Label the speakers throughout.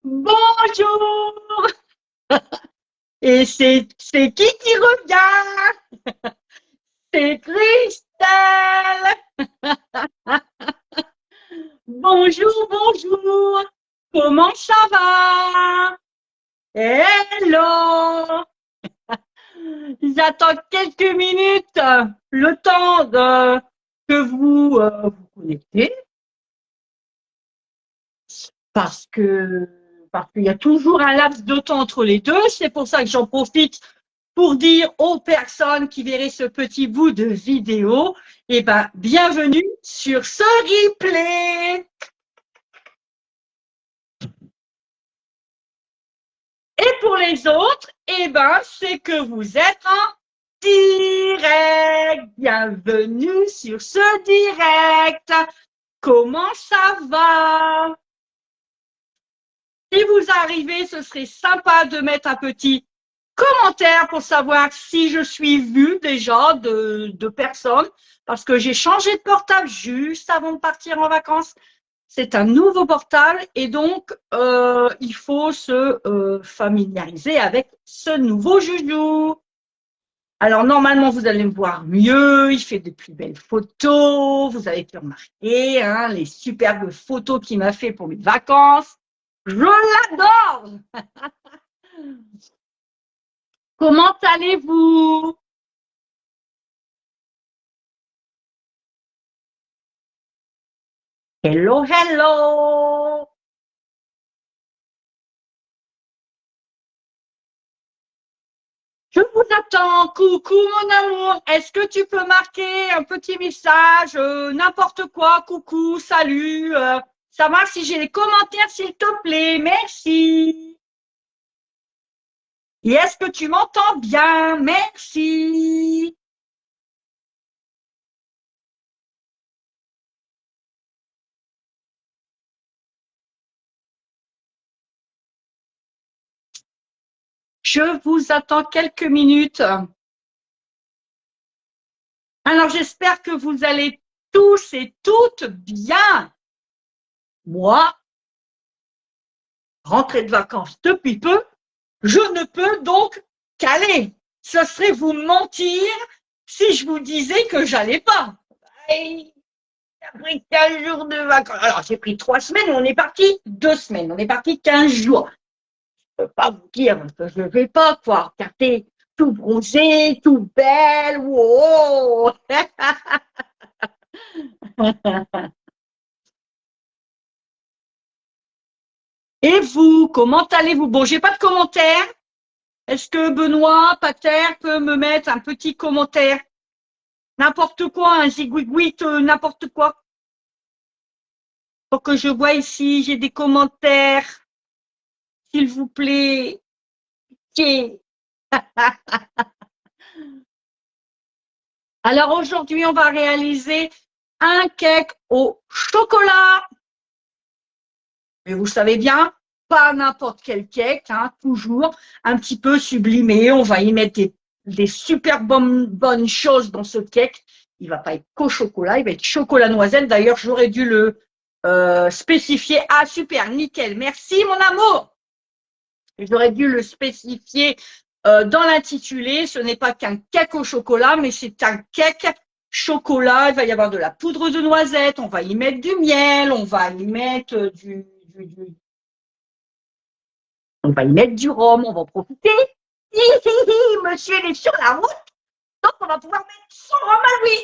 Speaker 1: Bonjour! Et c'est qui revient? C'est Christelle! Bonjour, bonjour! Comment ça va? Hello! J'attends quelques minutes, le temps que vous vous connectez, parce que parce qu'il y a toujours un laps de temps entre les deux. C'est pour ça que j'en profite pour dire aux personnes qui verraient ce petit bout de vidéo, eh ben, bienvenue sur ce replay. Et pour les autres, eh ben, c'est que vous êtes en direct. Bienvenue sur ce direct. Comment ça va? Si vous arrivez, ce serait sympa de mettre un petit commentaire pour savoir si je suis vue déjà de personnes, parce que j'ai changé de portable juste avant de partir en vacances. C'est un nouveau portable et donc il faut se familiariser avec ce nouveau joujou. Alors normalement, vous allez me voir mieux, il fait de plus belles photos, vous avez pu remarquer hein, les superbes photos qu'il m'a fait pour mes vacances. Je l'adore. Comment allez-vous? Hello, hello. Je vous attends. Coucou mon amour. Est-ce que tu peux marquer un petit message, n'importe quoi, coucou, salut, savoir si j'ai les commentaires s'il te plaît. Merci. Et est-ce que tu m'entends bien? Merci. Je vous attends quelques minutes. Alors j'espère que vous allez tous et toutes bien. Moi, rentrée de vacances depuis peu, je ne peux donc qu'aller. Ce serait vous mentir si je vous disais que j'allais pas. J'ai pris 15 jours de vacances. Alors, j'ai pris 3 semaines, on est parti 2 semaines. On est parti 15 jours. Je ne peux pas vous dire que je ne vais pas, quoi. Regardez, tout bronzé, tout belle. Wow. Et vous, comment allez-vous? Bon, j'ai pas de commentaires. Est-ce que Benoît Pater peut me mettre un petit commentaire? N'importe quoi, un zigouigouit, n'importe quoi. Pour que je vois ici, j'ai des commentaires, s'il vous plaît. Okay. Alors aujourd'hui, on va réaliser un cake au chocolat. Et vous savez bien, pas n'importe quel cake, hein, toujours un petit peu sublimé. On va y mettre des super bonnes choses dans ce cake. Il va pas être qu'au chocolat, il va être chocolat noisette. D'ailleurs, j'aurais dû le spécifier. Ah, super, nickel. Merci, mon amour. J'aurais dû le spécifier dans l'intitulé. Ce n'est pas qu'un cake au chocolat, mais c'est un cake chocolat. Il va y avoir de la poudre de noisette. On va y mettre du miel. On va y mettre on va y mettre du rhum. On va en profiter. Monsieur, il est sur la route. Donc, on va pouvoir mettre son rhum à lui.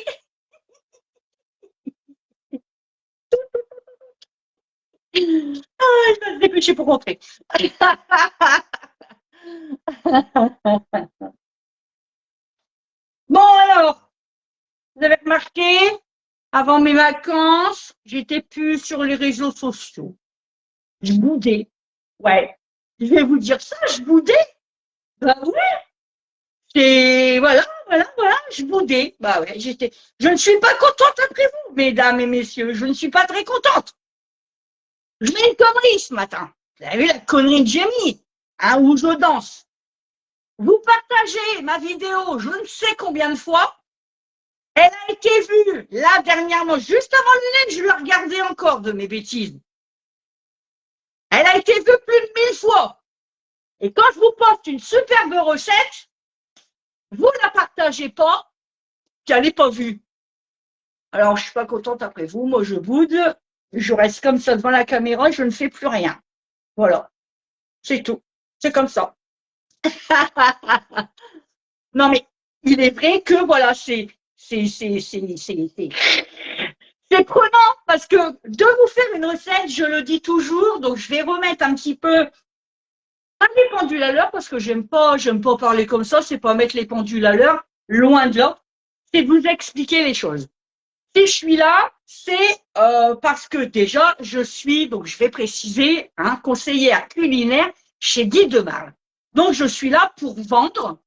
Speaker 1: Ah, je vais me dépêcher pour rentrer. Bon, alors, vous avez remarqué, avant mes vacances, j'étais plus sur les réseaux sociaux. Je boudais. Ouais. Je vais vous dire ça, je boudais. Bah ouais. C'est, voilà, je boudais. Bah ouais, je ne suis pas contente après vous, mesdames et messieurs. Je ne suis pas très contente. Je mets une connerie ce matin. Vous avez vu la connerie que j'ai mis, hein, où je danse. Vous partagez ma vidéo, je ne sais combien de fois. Elle a été vue, là, dernièrement, juste avant le lunch, je la regardais encore de mes bêtises. Elle a été vue plus de 1000 fois. Et quand je vous poste une superbe recette, vous ne la partagez pas, qu'elle n'est pas vue. Alors, je suis pas contente après vous. Moi, je boude. Je reste comme ça devant la caméra et je ne fais plus rien. Voilà. C'est tout. C'est comme ça. Non, mais il est vrai que, voilà, c'est prenant parce que de vous faire une recette, je le dis toujours, donc je vais remettre un petit peu les pendules à l'heure parce que j'aime pas parler comme ça, c'est pas mettre les pendules à l'heure, loin de là, c'est de vous expliquer les choses. Si je suis là, c'est parce que déjà, je suis, donc je vais préciser, conseillère culinaire chez Guy Demarle. Donc, je suis là pour vendre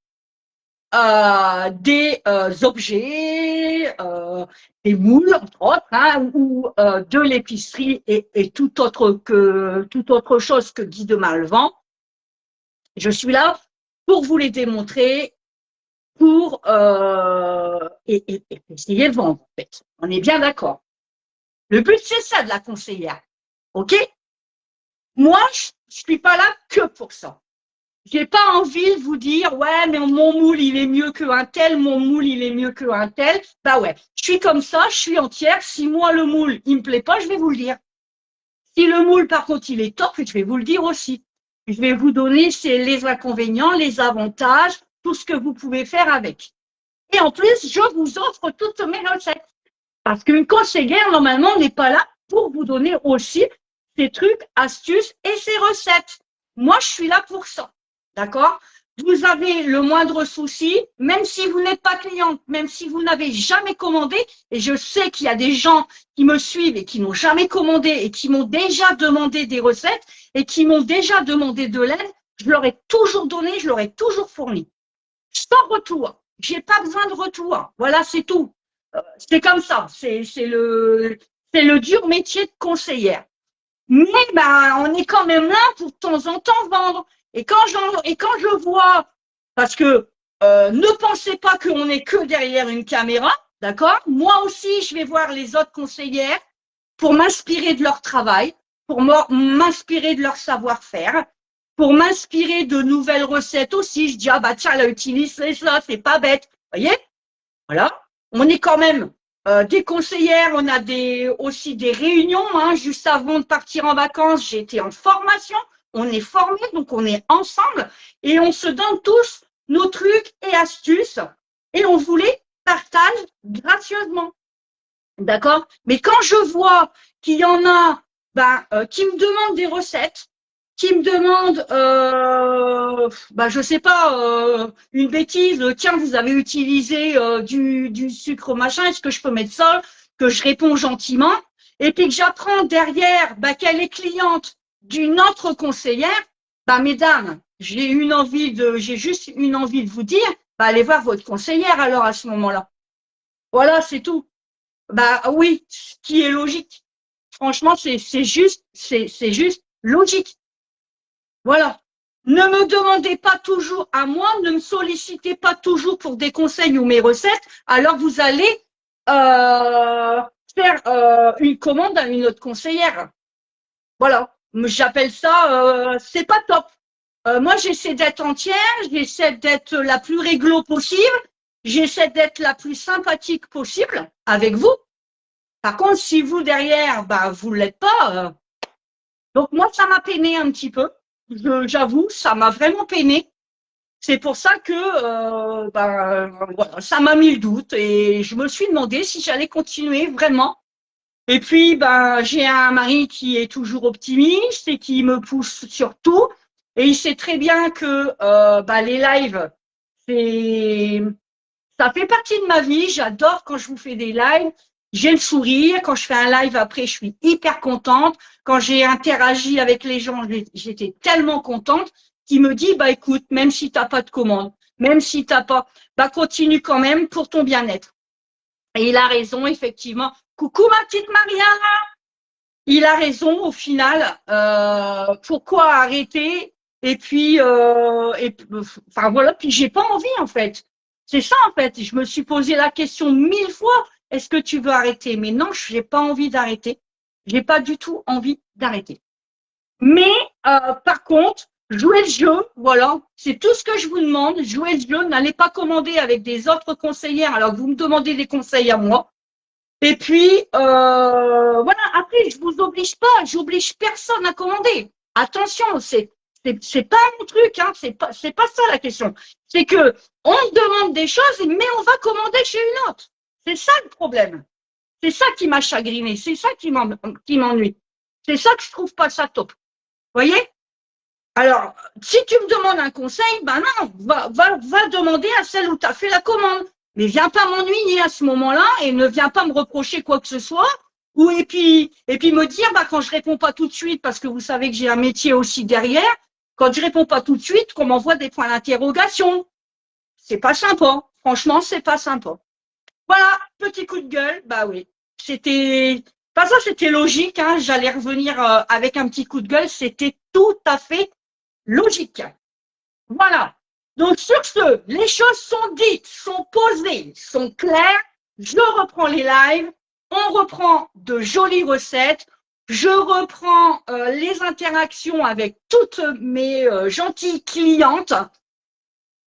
Speaker 1: des objets, des moules, entre autres, ou de l'épicerie et toute autre chose que Guy Demarle vend. Je suis là pour vous les démontrer, pour et essayer de vendre, en fait. On est bien d'accord. Le but, c'est ça de la conseillère. OK? Moi, je suis pas là que pour ça. J'ai pas envie de vous dire, ouais, mais mon moule, il est mieux qu'un tel, mon moule, il est mieux qu'un tel. Bah ouais, je suis comme ça, je suis entière. Si moi, le moule, il me plaît pas, je vais vous le dire. Si le moule, par contre, il est top, je vais vous le dire aussi. Je vais vous donner les inconvénients, les avantages, tout ce que vous pouvez faire avec. Et en plus, je vous offre toutes mes recettes. Parce qu'une conseillère, normalement, n'est pas là pour vous donner aussi ses trucs, astuces et ses recettes. Moi, je suis là pour ça. D'accord? Vous avez le moindre souci, même si vous n'êtes pas cliente, même si vous n'avez jamais commandé, et je sais qu'il y a des gens qui me suivent et qui n'ont jamais commandé et qui m'ont déjà demandé des recettes et qui m'ont déjà demandé de l'aide, je leur ai toujours donné, je leur ai toujours fourni. Sans retour. J'ai pas besoin de retour. Voilà, c'est tout. C'est comme ça. C'est le dur métier de conseillère. Mais ben, on est quand même là pour de temps en temps vendre. Et quand je vois, parce que ne pensez pas qu'on est que derrière une caméra, d'accord? Moi aussi, je vais voir les autres conseillères pour m'inspirer de leur travail, pour m'inspirer de leur savoir-faire, pour m'inspirer de nouvelles recettes aussi. Je dis, ah bah tiens, elle a utilisé ça, c'est pas bête. Vous voyez? Voilà. On est quand même des conseillères, on a aussi des réunions. Juste avant de partir en vacances, j'étais en formation. On est formés, donc on est ensemble et on se donne tous nos trucs et astuces et on vous les partage gracieusement. D'accord? Mais quand je vois qu'il y en a qui me demandent des recettes, qui me demandent, je sais pas, une bêtise, tiens, vous avez utilisé du sucre machin, est-ce que je peux mettre ça? Que je réponds gentiment, et puis que j'apprends derrière qu'elle est cliente d'une autre conseillère, mesdames, j'ai juste une envie de vous dire, allez voir votre conseillère alors à ce moment-là. Voilà, c'est tout. Oui, ce qui est logique. Franchement, c'est juste logique. Voilà. Ne me demandez pas toujours à moi, ne me sollicitez pas toujours pour des conseils ou mes recettes, alors vous allez faire une commande à une autre conseillère. Voilà. J'appelle ça, c'est pas top. Moi, j'essaie d'être entière, j'essaie d'être la plus réglo possible, j'essaie d'être la plus sympathique possible avec vous. Par contre, si vous derrière, vous ne l'êtes pas, donc moi, ça m'a peiné un petit peu. J'avoue, ça m'a vraiment peiné. C'est pour ça que voilà, ça m'a mis le doute et je me suis demandé si j'allais continuer vraiment. Et puis, j'ai un mari qui est toujours optimiste et qui me pousse sur tout. Et il sait très bien que les lives, ça fait partie de ma vie. J'adore quand je vous fais des lives. J'ai le sourire. Quand je fais un live après, je suis hyper contente. Quand j'ai interagi avec les gens, j'étais tellement contente qu'il me dit, écoute, même si t'as pas de commande, même si t'as pas, continue quand même pour ton bien-être. Et il a raison, effectivement. Coucou ma petite Maria. Il a raison au final. Pourquoi arrêter? Et puis, voilà. Puis j'ai pas envie en fait. C'est ça en fait. Je me suis posé la question 1000 fois. Est-ce que tu veux arrêter? Mais non, j'ai pas envie d'arrêter. J'ai pas du tout envie d'arrêter. Mais par contre, jouez le jeu, voilà, c'est tout ce que je vous demande. Jouez le jeu, n'allez pas commander avec des autres conseillères alors que vous me demandez des conseils à moi. Et puis, voilà, après, je vous oblige pas, j'oblige personne à commander. Attention, c'est pas mon truc, hein, c'est pas ça la question. C'est que on me demande des choses, mais on va commander chez une autre. C'est ça le problème. C'est ça qui m'a chagriné, c'est ça qui m'ennuie. C'est ça que je trouve pas ça top. Vous voyez? Alors, si tu me demandes un conseil, ben non, va demander à celle où tu as fait la commande. Mais viens pas m'ennuyer à ce moment-là et ne viens pas me reprocher quoi que ce soit. Ou et puis me dire, bah, quand je réponds pas tout de suite, parce que vous savez que j'ai un métier aussi derrière, quand je réponds pas tout de suite, qu'on m'envoie des points d'interrogation. C'est pas sympa. Franchement, c'est pas sympa. Voilà, petit coup de gueule, bah oui. C'était, pas ça, c'était logique, hein. J'allais revenir avec un petit coup de gueule, c'était tout à fait logique. Voilà. Donc, sur ce, les choses sont dites, sont posées, sont claires. Je reprends les lives. On reprend de jolies recettes. Je reprends les interactions avec toutes mes gentilles clientes.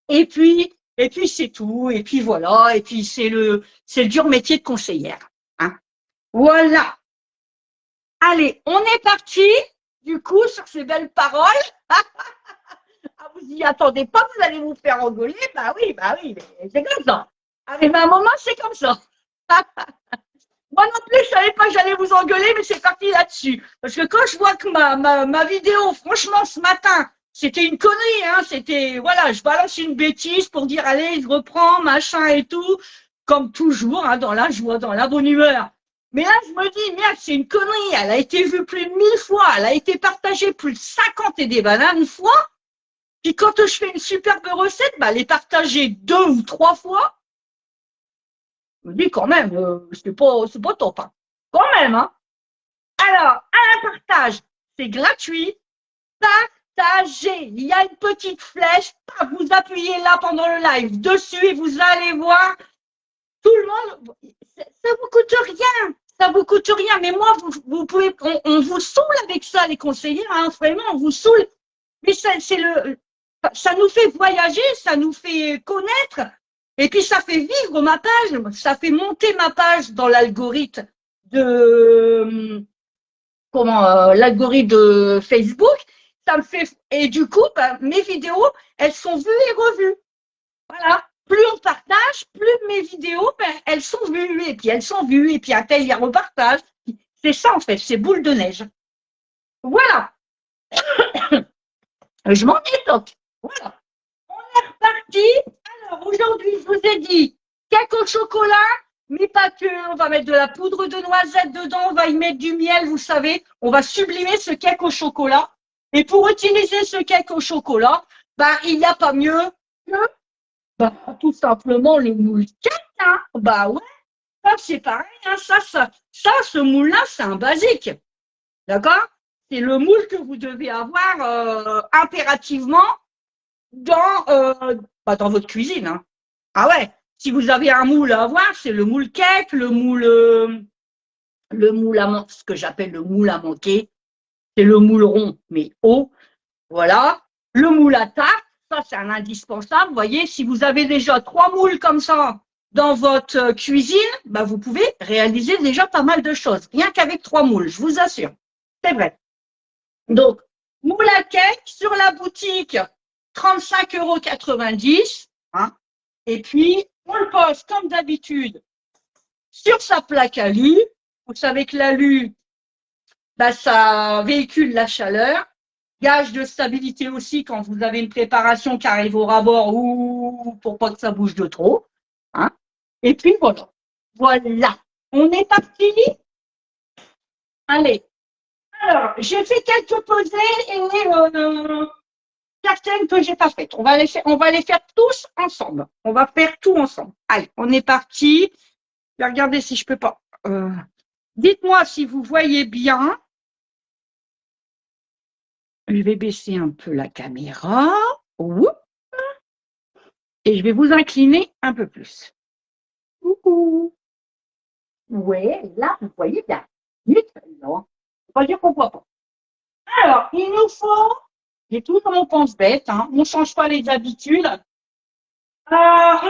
Speaker 1: Et puis c'est tout. Et puis voilà. Et puis c'est le dur métier de conseillère. Hein. Voilà. Allez, on est parti. Du coup, sur ces belles paroles. Ah, vous y attendez pas, vous allez vous faire engueuler. Bah oui, mais c'est comme ça. Arrivé à un moment, c'est comme ça. Moi non plus, je savais pas que j'allais vous engueuler, mais c'est parti là-dessus. Parce que quand je vois que ma vidéo, franchement, ce matin, c'était une connerie, hein. C'était, voilà, je balance une bêtise pour dire, allez, je reprends, machin et tout. Comme toujours, hein, dans la joie, dans la bonne humeur. Mais là, je me dis, merde, c'est une connerie. Elle a été vue plus de 1000 fois. Elle a été partagée plus de 50 et des bananes fois. Puis quand je fais une superbe recette, bah, les partager 2 ou 3 fois, je me dis quand même, c'est pas top. Hein. Quand même, hein. Alors, un partage, c'est gratuit. Partagez. Il y a une petite flèche. Vous appuyez là pendant le live dessus et vous allez voir tout le monde. Ça vous coûte rien. Ça vous coûte rien. Mais moi, vous pouvez, on vous saoule avec ça, les conseillers. Hein, vraiment, on vous saoule. Mais ça nous fait voyager, ça nous fait connaître, et puis ça fait vivre ma page, ça fait monter ma page dans l'algorithme de l'algorithme de Facebook. Ça me fait et du coup, ben, mes vidéos, elles sont vues et revues. Voilà. Plus on partage, plus mes vidéos, ben, elles sont vues et puis elles sont vues et puis un tel y repartage. C'est ça en fait, c'est boule de neige. Voilà. Je m'en étoque. Voilà. Parti. Alors, aujourd'hui, je vous ai dit cake au chocolat, mais pas que. On va mettre de la poudre de noisette dedans, on va y mettre du miel, vous savez. On va sublimer ce cake au chocolat. Et pour utiliser ce cake au chocolat, bah, il n'y a pas mieux que bah, tout simplement le moule cake. Hein. Bah ouais, ça c'est pareil. Hein. Ce moule-là, c'est un basique. D'accord. C'est le moule que vous devez avoir impérativement dans, dans votre cuisine. Hein. Ah ouais, si vous avez un moule à avoir, c'est le moule cake, le moule à ce que j'appelle le moule à manquer, c'est le moule rond, mais haut. Voilà. Le moule à tarte, ça c'est un indispensable. Vous voyez, si vous avez déjà 3 moules comme ça dans votre cuisine, bah, vous pouvez réaliser déjà pas mal de choses, rien qu'avec 3 moules, je vous assure. C'est vrai. Donc, moule à cake sur la boutique, 35,90 €. Hein. Et puis, on le pose comme d'habitude sur sa plaque alu. Vous savez que l'alu, bah, ça véhicule la chaleur. Gage de stabilité aussi quand vous avez une préparation qui arrive au rabord ou pour pas que ça bouge de trop. Hein. Et puis voilà. Voilà. On est parti. Allez. Alors, j'ai fait quelques posées et certaines que j'ai pas faites. On va les faire tous ensemble. On va faire tout ensemble. Allez, on est parti. Je vais regarder si je peux pas. Dites-moi si vous voyez bien. Je vais baisser un peu la caméra. Et je vais vous incliner un peu plus. Coucou. Ouais, là, vous voyez bien. Non, on va dire qu'on voit pas. Alors, il nous faut, et tout comme on pense bête, hein, on ne change pas les habitudes. On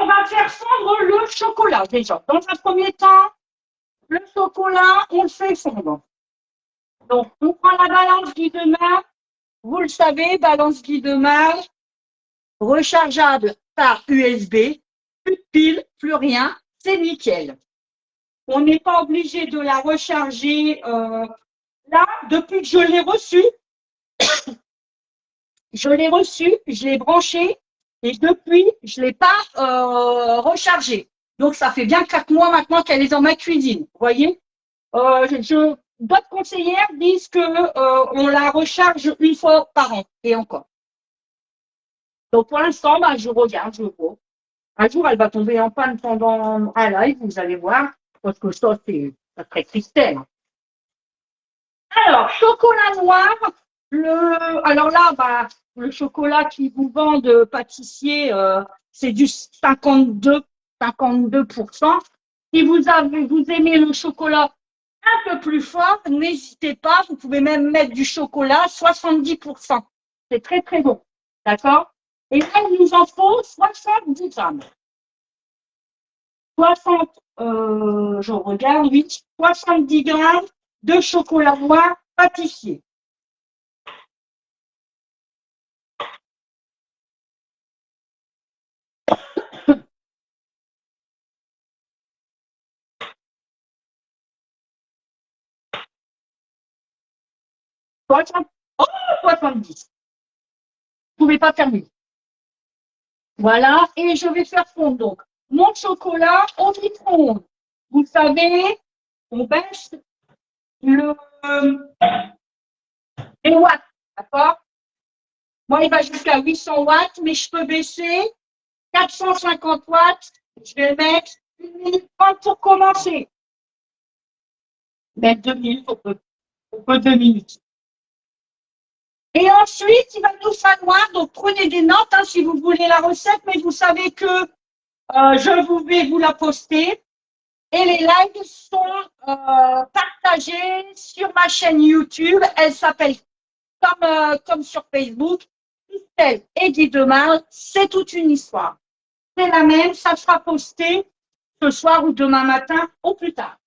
Speaker 1: va faire fondre le chocolat déjà. Dans un premier temps, le chocolat, on le fait fondre. Donc, on prend la balance Guy-de-Mar. Vous le savez, balance Guy-de-Mar, rechargeable par USB. Plus de piles, plus rien, c'est nickel. On n'est pas obligé de la recharger. Là, depuis que je l'ai reçu, je l'ai branché et depuis, je ne l'ai pas rechargé. Donc, ça fait bien 4 mois maintenant qu'elle est dans ma cuisine. Vous voyez, d'autres conseillères disent que on la recharge une fois par an et encore. Donc, pour l'instant, bah, je regarde, je vois. Un jour, elle va tomber en panne pendant un live, vous allez voir, parce que ça, c'est très tristesse. Alors, chocolat noir. Alors là, bah, le chocolat qui vous vend de pâtissier, c'est du 52%. Si vous aimez le chocolat un peu plus fort, n'hésitez pas. Vous pouvez même mettre du chocolat 70%. C'est très, très bon. D'accord? Et là, il nous en faut 70 grammes. 60, je regarde, oui, 70 grammes de chocolat noir pâtissier. Oh, 70. Vous ne pouvez pas faire mieux. Voilà, et je vais faire fondre donc mon chocolat au micro-ondes. Vous savez, on baisse les watts, d'accord? Moi, il va jusqu'à 800 watts, mais je peux baisser 450 watts. Je vais mettre 1 minute 30 pour commencer. Même 2 minutes, on peut 2 minutes. Et ensuite, il va nous falloir, donc prenez des notes hein, si vous voulez la recette, mais vous savez que je vais vous la poster. Et les lives sont partagés sur ma chaîne YouTube. Elle s'appelle comme sur Facebook, Christelle et Guy-de-Mar. C'est toute une histoire. C'est la même, ça sera posté ce soir ou demain matin au plus tard.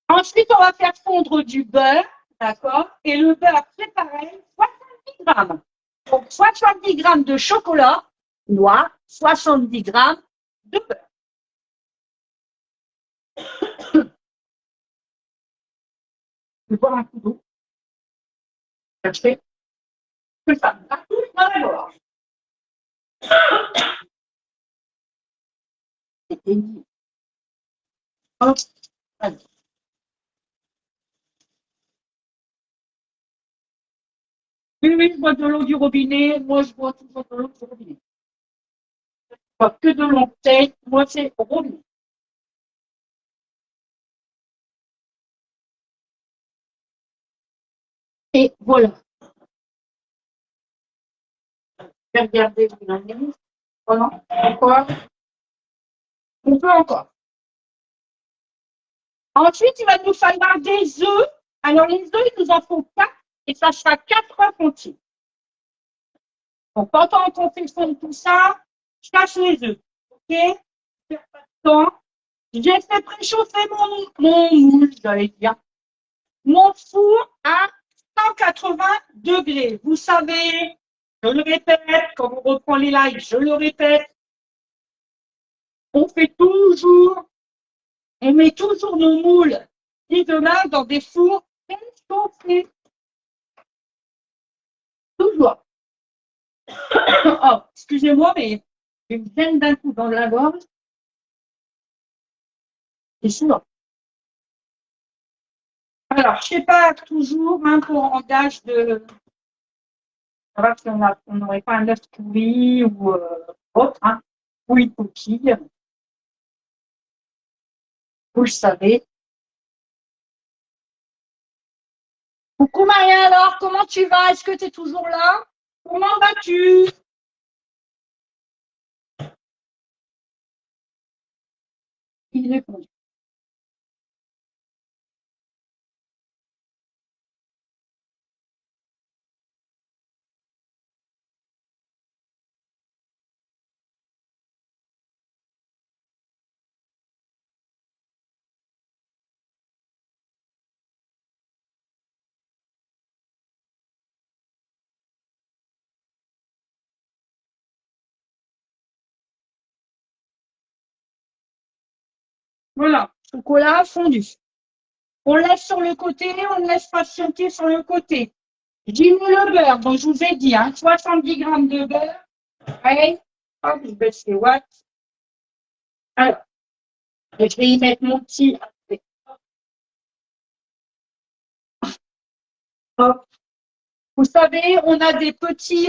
Speaker 1: Ensuite, on va faire fondre du beurre, d'accord? Et le beurre, c'est pareil, 70 grammes. Donc, 70 grammes de chocolat noir, 70 grammes de beurre. Je vais boire un coup d'eau. Je fais que ça. Dans la gorge. C'était hop, allez. Oui, oui, je bois de l'eau du robinet. Moi, je bois toujours de l'eau du robinet. Je bois que de l'eau bouteille. Moi, c'est robinet. Et voilà. Je vais regarder le oh non, encore. On peut encore. Ensuite, il va nous falloir des œufs. Alors, les œufs, il nous en faut 4 et ça sera 4 œufs entiers. Donc, pendant qu'on fait fondre tout ça, je cache les œufs. OK? J'ai fait préchauffer mon moule, j'allais dire. Mon four à 180 degrés. Vous savez, je le répète, quand on reprend les lives, je le répète, on fait toujours, on met toujours nos moules et de là dans des fours préchauffés. Toujours. Oh, excusez-moi, mais j'ai une gêne d'un coup dans la gorge. C'est sûr. Alors, je ne sais pas toujours, hein, pour en gage de. Savoir si on n'aurait pas un œuf pourri ou autre, hein, ou une coquille. Vous le savez. Coucou Maria, alors, comment tu vas? Est-ce que tu es toujours là? Comment vas-tu? Il répond. Voilà, chocolat fondu. On laisse sur le côté, on laisse patienter sur le côté. J'ai mis le beurre, donc je vous ai dit, hein, 70 grammes de beurre. Ouais. Hop, je baisse les watts. Alors, je vais y mettre mon petit. Hop. Vous savez, on a des petits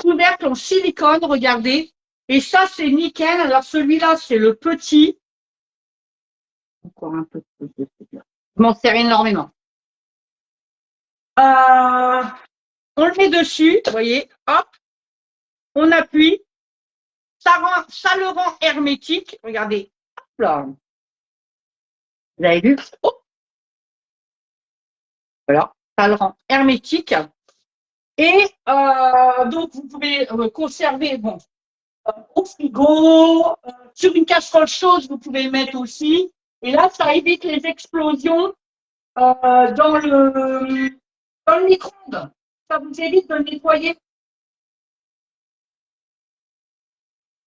Speaker 1: couvercles en silicone, regardez. Et ça, c'est nickel. Alors, celui-là, c'est le petit. Encore un peu. Je m'en sers énormément. On le met dessus, vous voyez, hop, on appuie. Ça le rend hermétique. Regardez. Hop là. Vous avez vu? Oh, voilà. Ça le rend hermétique. Et donc, vous pouvez conserver bon, au frigo, sur une casserole chaude, vous pouvez le mettre aussi. Et là, ça évite les explosions dans le micro-ondes. Ça vous évite de le nettoyer.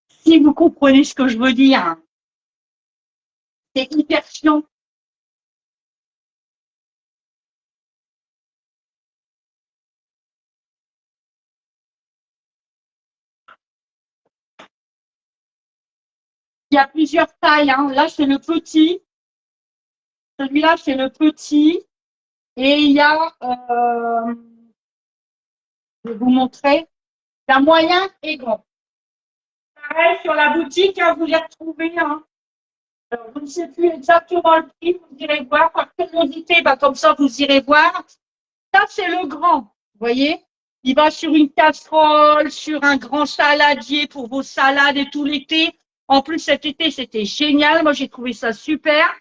Speaker 1: Si vous comprenez ce que je veux dire, c'est hyper chiant. Il y a plusieurs tailles. Hein. Là, c'est le petit. Celui-là, c'est le petit. Et il y a, je vais vous montrer, il y a moyen et grand. Pareil, sur la boutique, hein, vous les retrouvez. Hein. Alors, je ne sais plus exactement le prix, vous irez voir. Par curiosité, bah, comme ça, vous irez voir. Ça, c'est le grand. Vous voyez? Il va sur une casserole, sur un grand saladier pour vos salades et tout l'été. En plus, cet été, c'était génial. Moi, j'ai trouvé ça super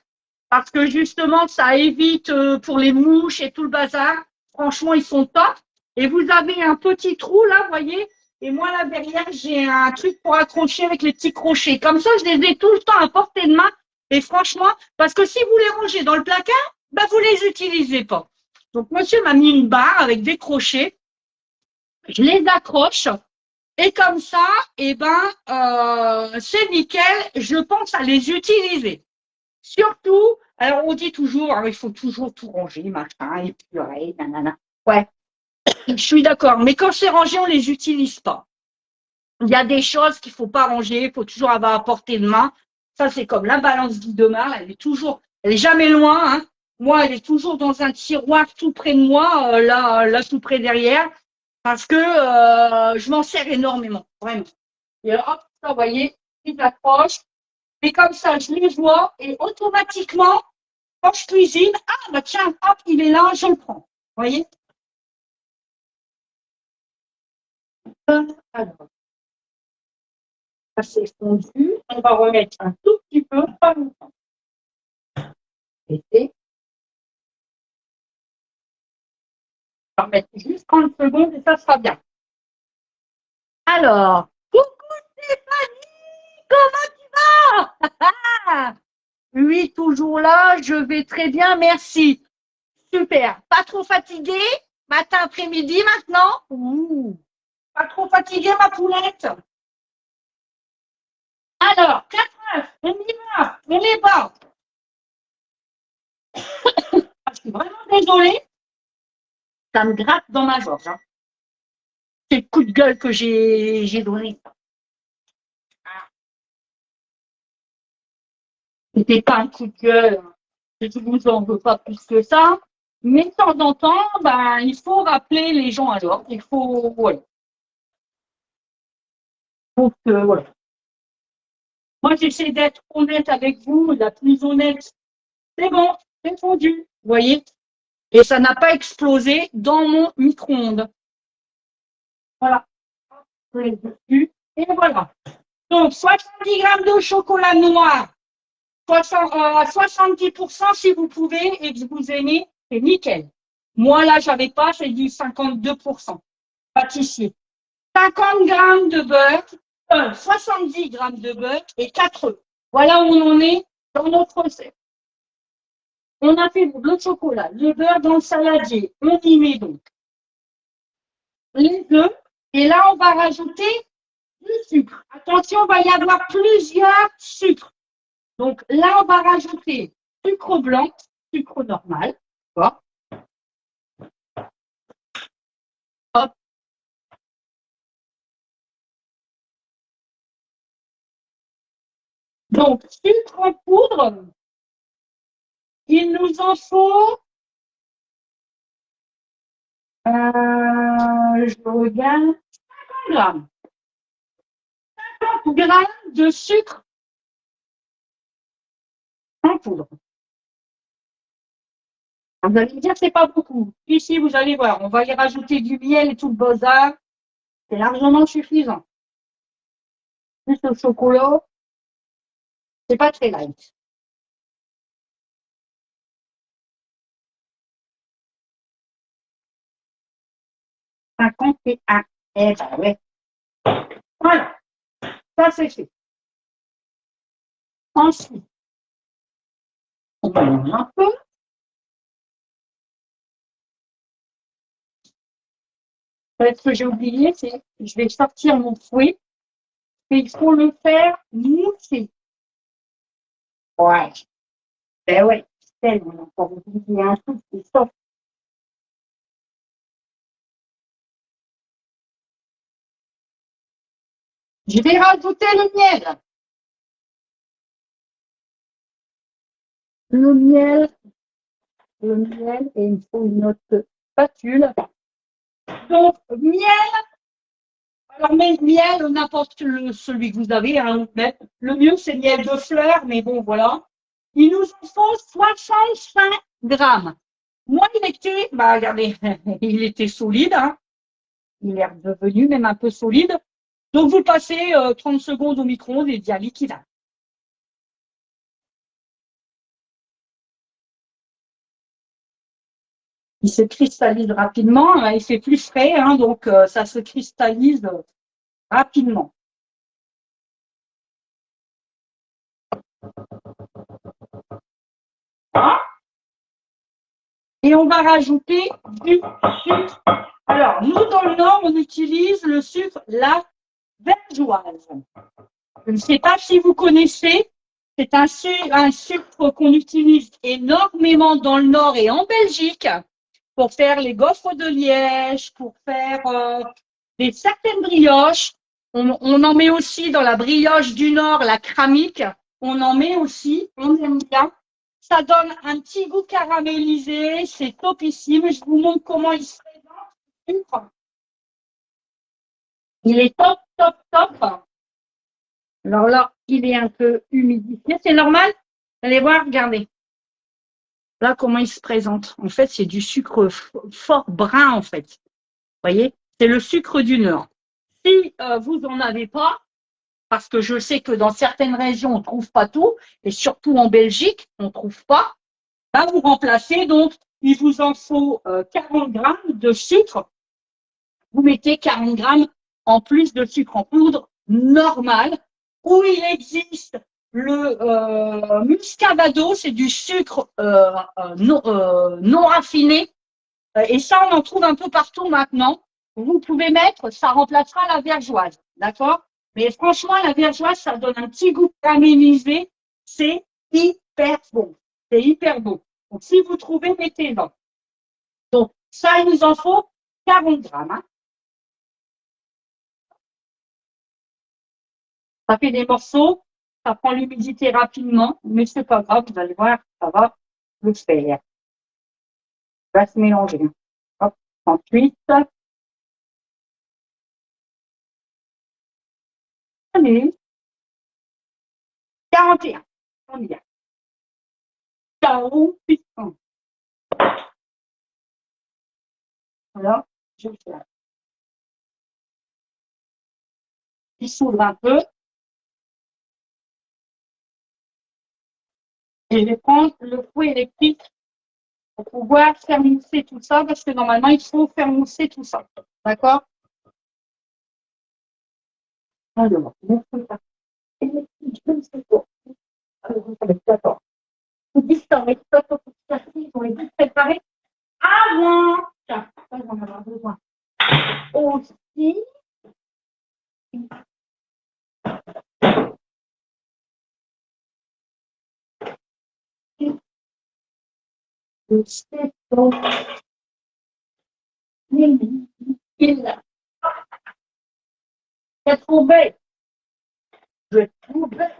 Speaker 1: parce que justement, ça évite pour les mouches et tout le bazar. Franchement, ils sont top. Et vous avez un petit trou là, vous voyez? Et moi, là, derrière, j'ai un truc pour accrocher avec les petits crochets. Comme ça, je les ai tout le temps à portée de main. Et franchement, parce que si vous les rangez dans le placard, bah, vous les utilisez pas. Donc, monsieur m'a mis une barre avec des crochets. Je les accroche. Et comme ça, eh ben, c'est nickel. Je pense à les utiliser. Surtout, alors on dit toujours, il faut toujours tout ranger, machin, et puis, ouais, nanana. Ouais, je suis d'accord. Mais quand c'est rangé, on ne les utilise pas. Il y a des choses qu'il ne faut pas ranger, il faut toujours avoir à portée de main. Ça, c'est comme la balance Guidemar, elle est jamais loin. Hein. Moi, elle est toujours dans un tiroir tout près de moi, là, tout près derrière, parce que je m'en sers énormément, vraiment. Et hop, ça, vous voyez, il accroche. Et comme ça, je les vois et automatiquement, quand je cuisine, ah, bah tiens, hop, il est là, je le prends. Vous voyez? Alors, ça c'est fondu. On va remettre un tout petit peu, pas longtemps. Et on va mettre juste 30 secondes et ça sera bien. Alors, coucou Stéphanie, comment tu vas? Oui, toujours là, je vais très bien, merci. Super. Pas trop fatiguée? Matin, après-midi maintenant? Ouh. Pas trop fatiguée, ma poulette? Alors, 4 œufs, on y va, on les bat. Ah, je suis vraiment désolée, ça me gratte dans ma gorge. Hein. C'est le coup de gueule que j'ai donné. C'était pas un coup de gueule. Je ne vous en veux pas plus que ça. Mais de temps en temps, ben, il faut rappeler les gens à l'ordre. Il faut, voilà. Donc, voilà. Moi, j'essaie d'être honnête avec vous, la plus honnête. C'est bon, c'est fondu. Vous voyez? Et ça n'a pas explosé dans mon micro-ondes. Voilà. Et voilà. Donc, 70 grammes de chocolat noir, 70% si vous pouvez et que vous aimez, c'est nickel. Moi, là, j'avais pas, c'est du 52% pâtissier. 50 grammes de beurre, 70 grammes de beurre et 4 œufs. Voilà où on en est dans notre recette. On a fait le chocolat, le beurre dans le saladier. On y met donc les œufs. Et là, on va rajouter du sucre. Attention, il va y avoir plusieurs sucres. Donc là, on va rajouter sucre blanc, sucre normal. D'accord. Hop. Donc, sucre en poudre, il nous en faut, je regarde, 50 grammes. 50 grammes de sucre en poudre. Vous allez me dire que c'est pas beaucoup. Ici, vous allez voir, on va y rajouter du miel et tout le bazar. C'est largement suffisant. Plus le chocolat, c'est pas très light. 51. Eh ben ouais. Voilà, ça c'est fait. Ensuite, on mélange un peu. Ce que j'ai oublié, c'est que je vais sortir mon fouet et il faut le faire mousser. Ouais. Ben ouais, c'est on a encore oublié un truc, c'est ça. Je vais rajouter le miel. Le miel, et il faut une autre spatule. Donc, miel, alors mais miel, n'importe celui que vous avez, hein, le mieux c'est miel de fleurs, mais bon, voilà. Il nous en faut 65 grammes. Moi, il était, bah regardez, il était solide, hein. Il est devenu même un peu solide. Donc, vous passez 30 secondes au micro-ondes et il devient liquide. Il se cristallise rapidement, hein, il fait plus frais, hein, donc ça se cristallise rapidement. Et on va rajouter du sucre. Alors, nous, dans le Nord, on utilise le sucre, la vergeoise. Je ne sais pas si vous connaissez, c'est un sucre qu'on utilise énormément dans le Nord et en Belgique pour faire les gaufres de Liège, pour faire certaines brioches. On en met aussi dans la brioche du Nord, la cramique. On en met aussi, on aime bien. Ça donne un petit goût caramélisé, c'est topissime. Je vous montre comment il se présente. Il est top, top, top. Alors là, il est un peu humidifié. C'est normal. Vous allez voir, regardez. Là, comment il se présente. En fait, c'est du sucre fort brun, en fait. Vous voyez, c'est le sucre du Nord. Si vous n'en avez pas, parce que je sais que dans certaines régions, on ne trouve pas tout, et surtout en Belgique, on ne trouve pas, là, vous remplacez, donc, il vous en faut 40 grammes de sucre. Vous mettez 40 grammes en plus de sucre en poudre normal, où il existe le muscovado, c'est du sucre non raffiné, et ça, on en trouve un peu partout maintenant. Vous pouvez mettre, ça remplacera la vergeoise, d'accord? Mais franchement, la vergeoise, ça donne un petit goût caramélisé. C'est hyper bon. C'est hyper bon. Donc, si vous trouvez, mettez-en. Donc, ça, il nous en faut 40 grammes. Hein. Ça fait des morceaux, ça prend l'humidité rapidement, mais c'est pas grave, vous allez voir, ça va le faire. Ça va se mélanger. Hop. Ensuite, allez, 41. On y est. 41. Voilà, je le fais. Il s'ouvre un peu. Et je vais prendre le fouet électrique pour pouvoir faire mousser tout ça, parce que normalement, il faut faire mousser tout ça. D'accord? Alors, le fouet électrique, je ne sais pas. D'accord. Vous dites ça, mais ça, pour casser, ils ont été préparés avant. Tiens, ça, j'en ai besoin. Aussi, C'est trop bête. Je vais trop bête.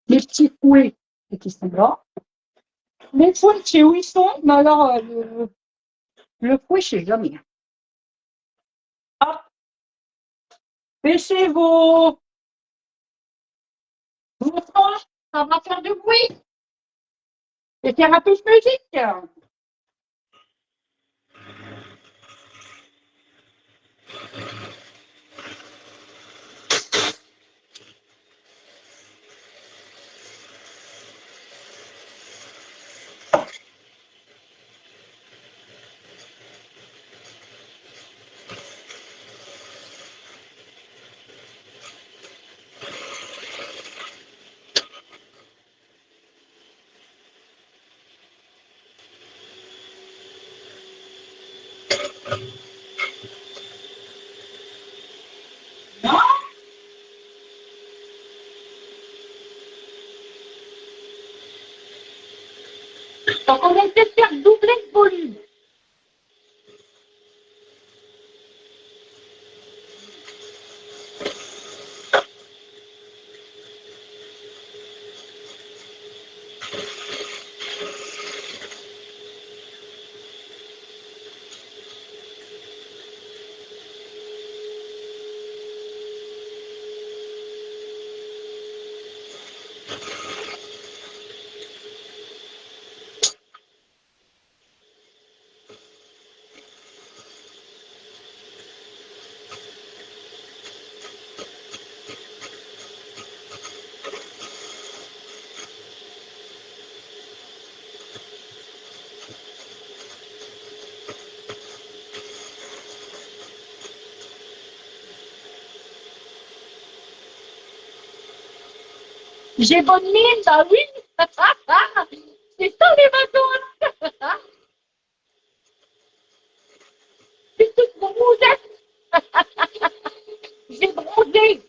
Speaker 1: Les petits fouets qui sont là. Les fouets, je sais où ils sont, mais alors le fouet, je sais jamais. Hop, baissez vos tranches, ça va faire du bruit. Et faire un peu de musique. Non? Donc on va peut-être faire doubler de volume. J'ai bonne mine, bah oui. C'est ça les vacances. C'est toute bronzette. J'ai bronzé.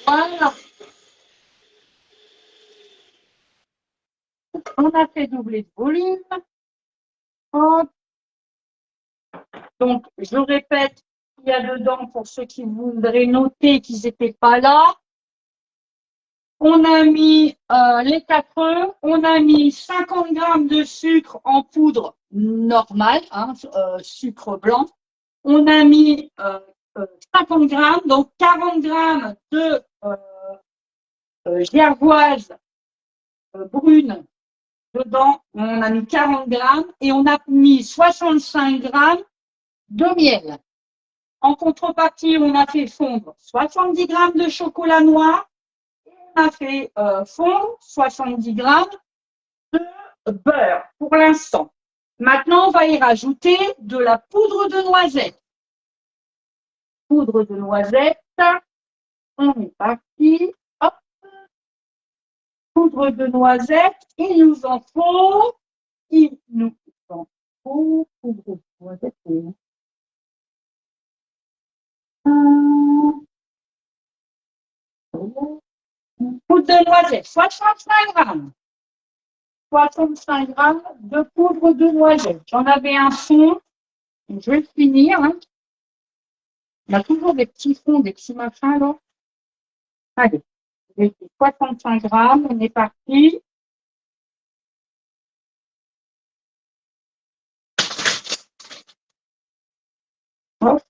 Speaker 1: Voilà. On a fait doubler de volume. Hop. Donc, je répète, il y a dedans, pour ceux qui voudraient noter qu'ils n'étaient pas là, on a mis les 4 œufs, on a mis 50 grammes de sucre en poudre normale, hein, sucre blanc. On a mis 50 grammes, donc 40 grammes de gervoise brune dedans. On a mis 40 grammes et on a mis 65 grammes de miel. En contrepartie, on a fait fondre 70 grammes de chocolat noir. On a fait fondre 70 grammes de beurre pour l'instant. Maintenant, on va y rajouter de la poudre de noisette. Poudre de noisette. On est parti. Hop. Poudre de noisette. Il nous en faut. Poudre de noisette. Poudre de noisette, 65 grammes. 65 grammes de poudre de noisette. J'en avais un fond. Je vais le finir. Hein. On a toujours des petits fonds, des petits machins là. Allez, 65 grammes, on est parti. Hop.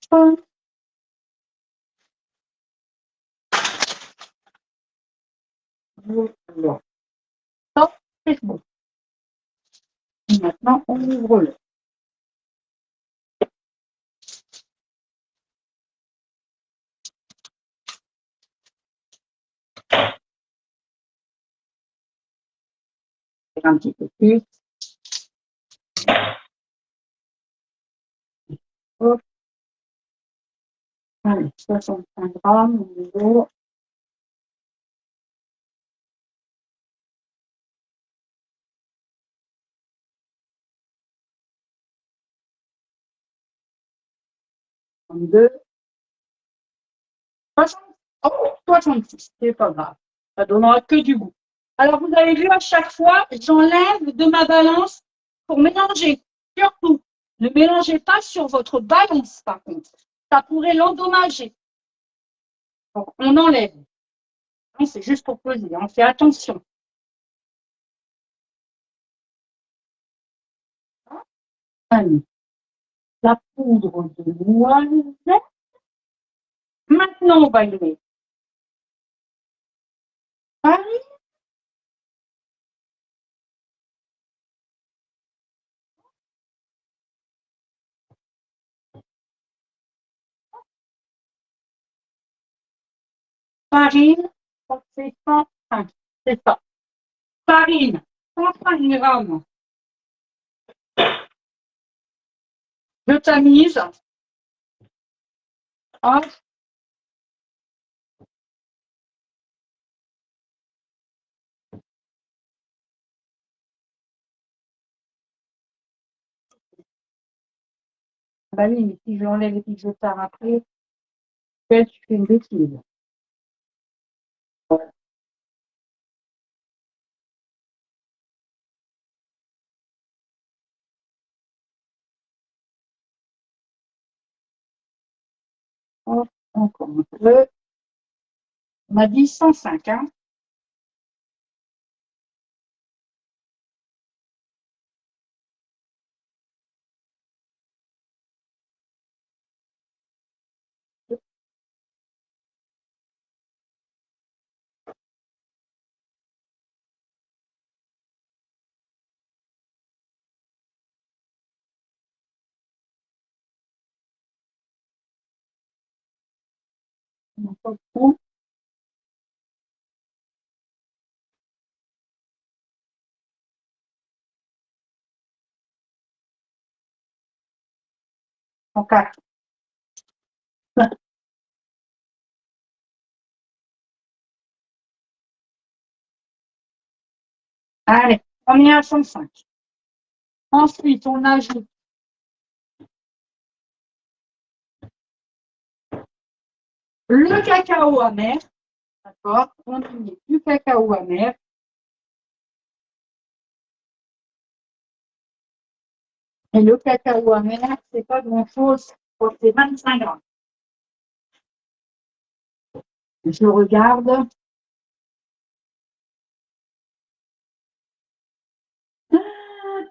Speaker 1: Voilà. Hop, c'est bon. Et maintenant, on ouvre le. Un petit peu plus. Hop. Allez, 65 grammes au niveau. Deux. 66, c'est pas grave. Ça donnera que du goût. Alors, vous avez vu, à chaque fois, j'enlève de ma balance pour mélanger. Surtout, ne mélangez pas sur votre balance, par contre. Ça pourrait l'endommager. Donc, on enlève. C'est juste pour peser. On fait attention. Allez. La poudre de noisette. Maintenant, on va y mettre farine. C'est 105. C'est ça. Farine, 105 grammes. Je tamise. Hop. Bah oui, mais si je l'enlève et puis que je pars après, peut-être que je fais une bêtise. Voilà. Hop, encore un peu. On a dit 105, hein. En 4. Allez, on est à 105. Ensuite, on ajoute le cacao amer. D'accord. On y met du cacao amer. Et le cacao amer, c'est pas grand-chose. C'est 25 grammes. Je regarde.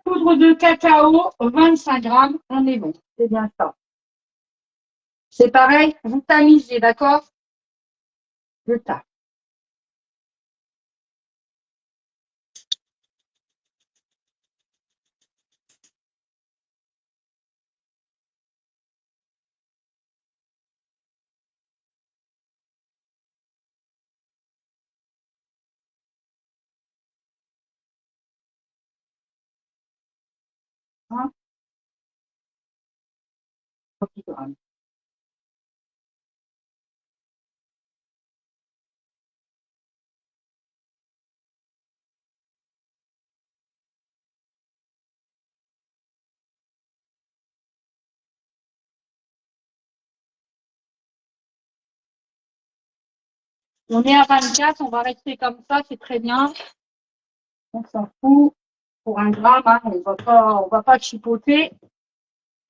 Speaker 1: Poudre de cacao, 25 grammes. On est bon. C'est bien ça. C'est pareil, vous tamisez, d'accord? Je tape. Hein? On est à 24, on va rester comme ça, c'est très bien. On s'en fout. Pour un gramme, hein, on va pas chipoter.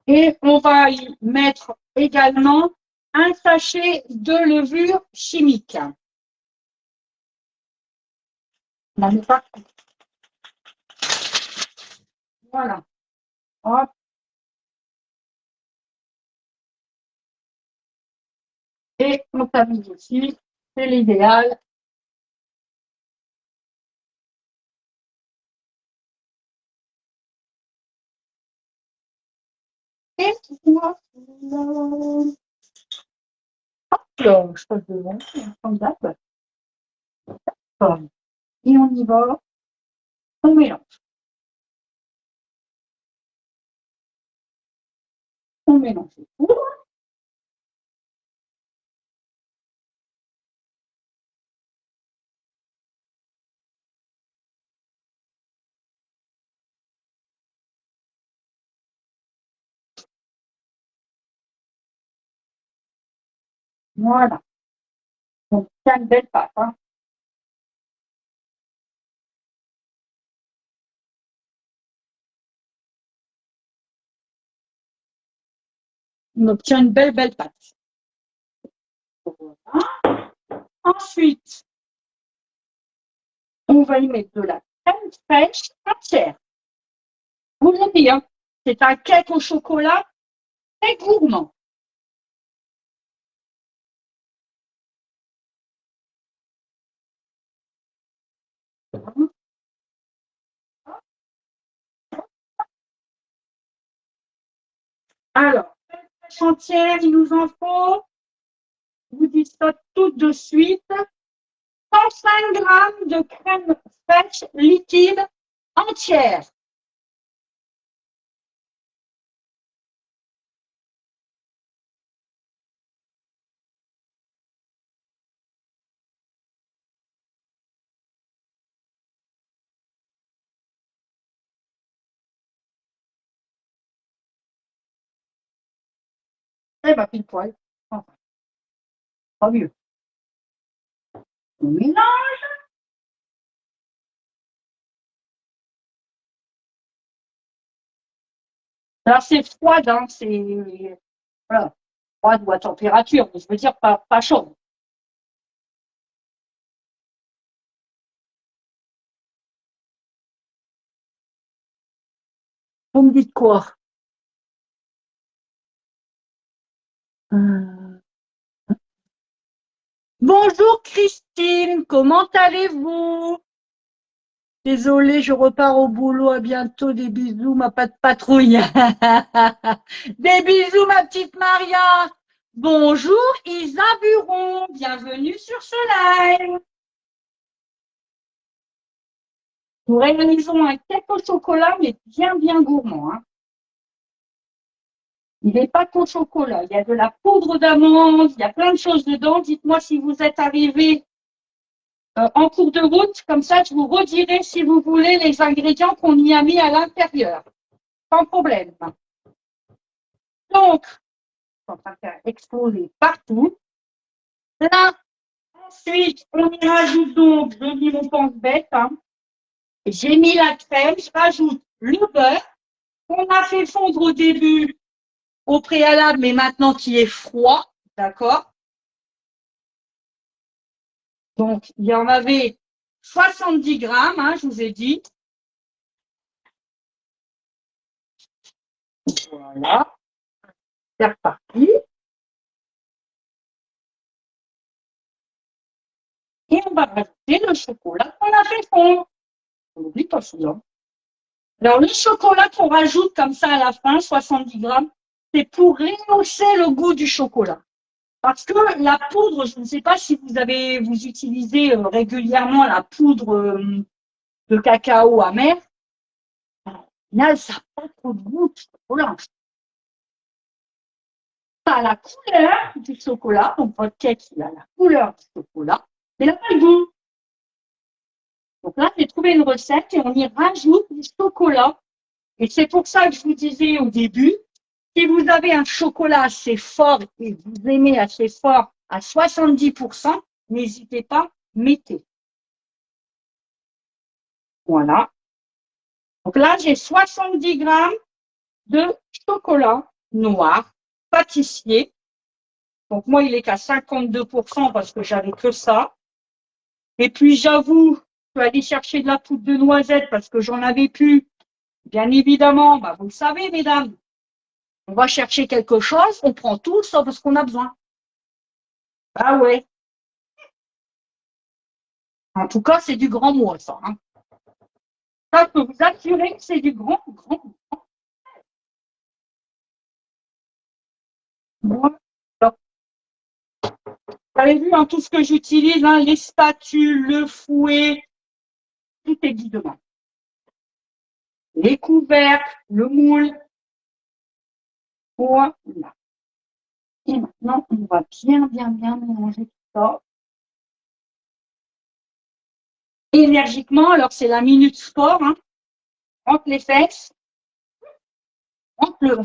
Speaker 1: Et on va y mettre également un sachet de levure chimique. On met pas. Voilà. Hop. Et on tamise aussi. C'est l'idéal. Et moi, alors, je passe devant, comme d'hab. Et on y va. On mélange. On mélange tout. Voilà. Donc, c'est une belle pâte. Hein. On obtient une belle pâte. Voilà. Ensuite, on va y mettre de la crème fraîche entière. Vous voyez, hein, c'est un cake au chocolat très gourmand. Alors, crème fraîche entière, il nous en faut, je vous dis ça tout de suite, 105 grammes de crème fraîche liquide entière. Eh bien, pile poil. Enfin, pas mieux. On mélange. Là, c'est froid, hein, c'est voilà, froide ou à température, mais je veux dire pas chaud. Vous me dites quoi? euh... Bonjour Christine, comment allez-vous? Désolée, je repars au boulot. À bientôt. Des bisous, ma patte patrouille. Des bisous, ma petite Maria. Bonjour Isa Buron. Bienvenue sur ce live. Nous réalisons un cake au chocolat, mais bien gourmand. Hein. Il n'est pas qu'au chocolat. Il y a de la poudre d'amande, il y a plein de choses dedans. Dites-moi si vous êtes arrivé en cours de route. Comme ça, je vous redirai si vous voulez les ingrédients qu'on y a mis à l'intérieur. Sans problème. Donc, en train de faire exploser partout. Là, ensuite, on y rajoute donc, je dis mon pense-bête, hein. J'ai mis la crème, je rajoute le beurre qu'on a fait fondre au début, au préalable, mais maintenant qui est froid, d'accord? Donc, il y en avait 70 grammes, hein, je vous ai dit. Voilà, c'est reparti. Et on va rajouter le chocolat qu'on a fait fondre. On n'oublie pas souvent. Alors, le chocolat qu'on rajoute comme ça à la fin, 70 grammes, c'est pour rehausser le goût du chocolat. Parce que la poudre, je ne sais pas si vous utilisez régulièrement la poudre de cacao amer. Là, ça n'a pas trop de goût de chocolat. Ça a la couleur du chocolat, donc votre cake, il a la couleur du chocolat, mais il n'a pas le goût. Donc là, j'ai trouvé une recette et on y rajoute du chocolat. Et c'est pour ça que je vous disais au début, si vous avez un chocolat assez fort et vous aimez assez fort à 70%, n'hésitez pas, mettez. Voilà. Donc là, j'ai 70 grammes de chocolat noir pâtissier. Donc moi, il est qu'à 52% parce que j'avais que ça. Et puis j'avoue, je suis allée chercher de la poudre de noisette parce que j'en avais plus. Bien évidemment, bah, vous le savez, mesdames, on va chercher quelque chose, on prend tout sauf ce qu'on a besoin. Ah ouais. En tout cas, c'est du grand mot, ça. Hein. Ça, je peux vous assurer que c'est du grand mot. Moi, vous avez vu hein, tout ce que j'utilise, hein, les spatules, le fouet, tout est guidement. les couvercles, le moule. Voilà. Et maintenant, on va bien mélanger tout ça. Énergiquement, alors c'est la minute sport, hein, entre les fesses, entre le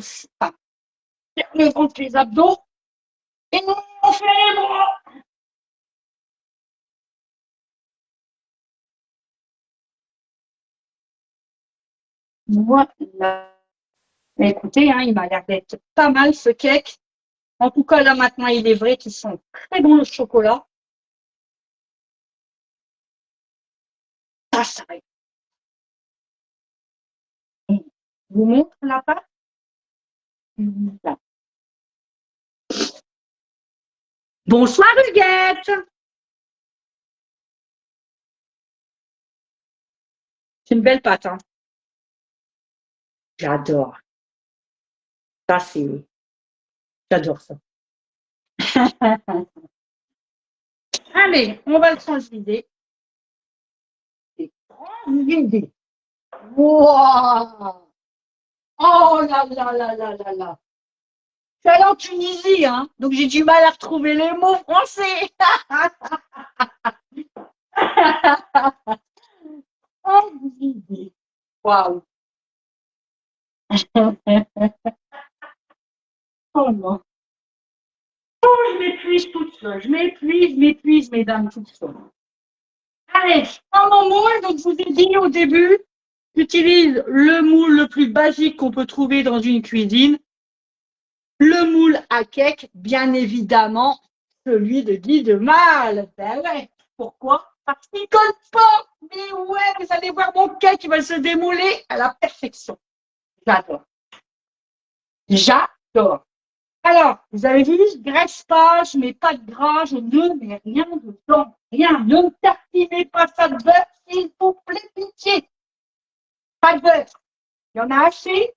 Speaker 1: ventre, les abdos, et nous, on fait les bras. Voilà. Mais écoutez, hein, il m'a l'air d'être pas mal ce cake. En tout cas, là maintenant, il est vrai qu'ils sont très bons le chocolat. Ça va être. Je vous montre la pâte. Bonsoir Huguette. C'est une belle pâte, hein. J'adore. Ça, c'est. J'adore ça. Allez, on va le transvider. Et transvider. Wow! Oh là là là là là là! Je suis allée en Tunisie, hein, donc j'ai du mal à retrouver les mots français. Transvider. Waouh! Oh non. Oh, je m'épuise toute seule. Je m'épuise, mesdames, toute seule. Allez, je prends mon moule. Donc, je vous ai dit au début, j'utilise le moule le plus basique qu'on peut trouver dans une cuisine. Le moule à cake, bien évidemment, celui de Guy de Mal. Ben ouais. Pourquoi? Parce qu'il colle pas. Mais ouais, vous allez voir mon cake, il va se démouler à la perfection. J'adore. J'adore. Alors, vous avez vu, je ne graisse pas, je ne mets pas de gras, je ne mets rien dedans. Rien. Ne me tartinez pas ça de beurre, s'il vous plaît, pitié. Pas de beurre. Il y en a assez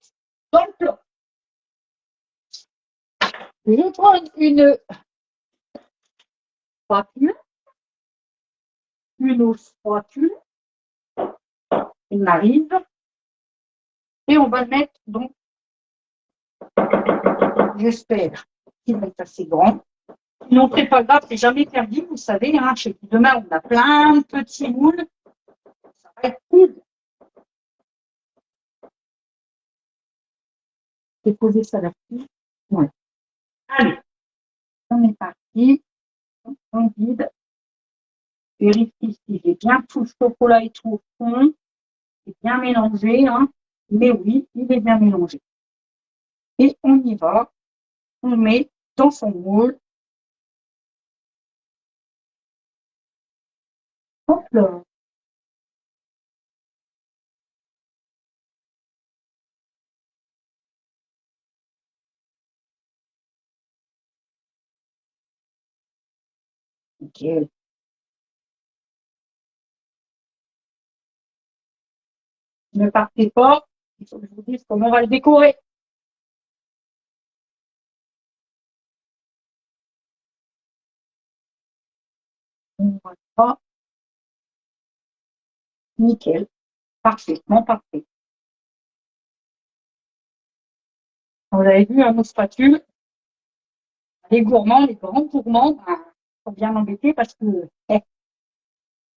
Speaker 1: dans le plat. Je prends une spatule, une autre spatule, une arrive, et on va le mettre, donc, j'espère qu'il va être assez grand. Sinon, c'est pas grave, c'est jamais perdu, vous savez, hein, chez qui demain, on a plein de petits moules. Ça va être cool. Je vais poser ça là-dessus. Ouais. Allez, on est parti. On vide. Vérifie si j'ai bien tout le chocolat et tout au fond. C'est bien mélangé, hein. Mais oui, il est bien mélangé. Et on y va. On met dans son moule. Hop là. Ok. Ne partez pas. Il faut que je vous dise comment on va le décorer. Voilà. Nickel. Parfaitement parfait. Vous avez vu, nos spatules, les gourmands, les grands gourmands, ben, sont bien embêtés parce que,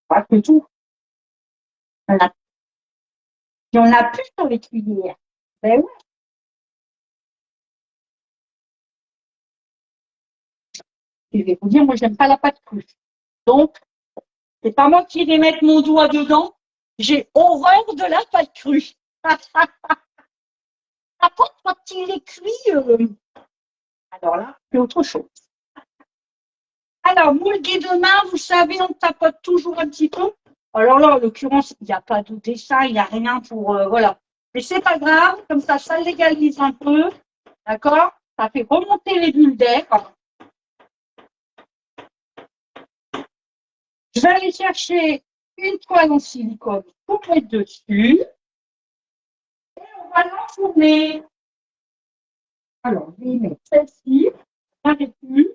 Speaker 1: pas que tout. On a, si on a plus sur les cuillères. Ben oui. Je vais vous dire, moi, j'aime pas la pâte crue. Donc, c'est pas moi qui vais mettre mon doigt dedans. J'ai horreur de la pâte crue. Par contre, quand il est cuit, alors là, c'est autre chose. Alors, moule guet de main, vous savez, on tapote toujours un petit peu. Alors là, en l'occurrence, il n'y a pas de dessin, il n'y a rien pour, voilà. Mais c'est pas grave, comme ça légalise un peu, d'accord? Ça fait remonter les bulles d'air. Je vais aller chercher une toile en silicone pour mettre dessus. Et on va l'enfourner. Alors, je vais mettre celle-ci. Vous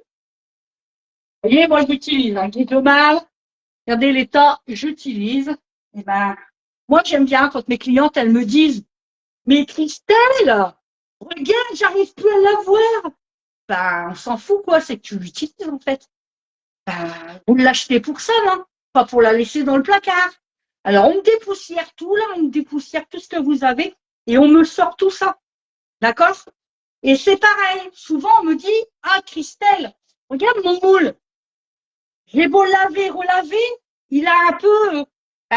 Speaker 1: voyez, moi, j'utilise un guide de mal. Regardez l'état, j'utilise. Et ben, moi, j'aime bien quand mes clientes, elles me disent Mais Christelle, regarde, j'arrive plus à la voir. Ben, on s'en fout, quoi, c'est que tu l'utilises, en fait. Ben, vous l'achetez pour ça, non? Pas pour la laisser dans le placard. Alors, on me dépoussière tout, là, on me dépoussière tout ce que vous avez, et on me sort tout ça. D'accord? Et c'est pareil. Souvent, on me dit, ah, Christelle, regarde mon moule. J'ai beau laver, relaver, il a un peu,